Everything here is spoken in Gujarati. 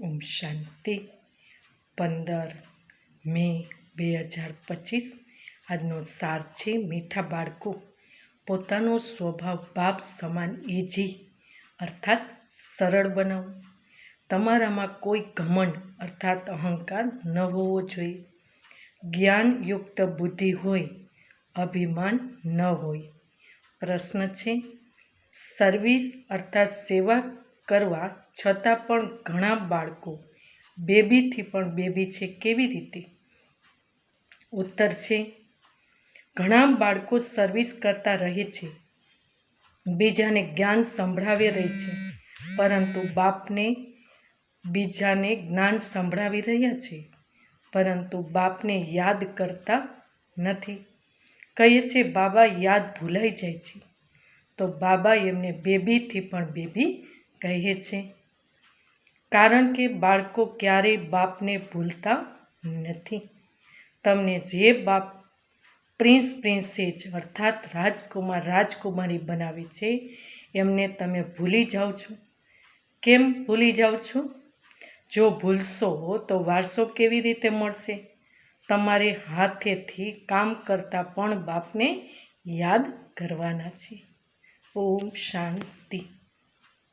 ઓમ શાંતિ 15 મે 2025 આજનો સાર છે મીઠા બાળકો પોતાનો સ્વભાવ બાપ સમાન ઇઝી અર્થાત સરળ બનાવો। તમારામાં કોઈ ઘમંડ અર્થાત અહંકાર ન હોવો જોઈએ। જ્ઞાનયુક્ત બુદ્ધિ હોય, અભિમાન ન હોય। પ્રશ્ન છે, સર્વિસ અર્થાત સેવા કરવા છતાં પણ ઘણા બાળકો બેબીથી પણ બેબી છે, કેવી રીતે? ઉત્તર છે, ઘણા બાળકો સર્વિસ કરતા રહે છે, બીજાને જ્ઞાન સંભળાવી રહે છે, પરંતુ બાપને બીજાને જ્ઞાન સંભળાવી રહ્યા છે, પરંતુ બાપને યાદ કરતા નથી। કહે છે બાબા યાદ ભૂલાઈ જાય છે, તો બાબા એમને બેબીથી પણ બેબી કહે છે, કારણ કે બાળકો ક્યારેય બાપને ભૂલતા નથી। તમને જે બાપ પ્રિન્સેસ અર્થાત રાજકુમાર રાજકુમારી બનાવે છે, એમને તમે ભૂલી જાઓ છો। કેમ ભૂલી જાઓ છો? જો ભૂલશો તો વારસો કેવી રીતે મળશે? તમારે હાથેથી કામ કરતાં પણ બાપને યાદ કરવાના છે। ઓમ શાંતિ।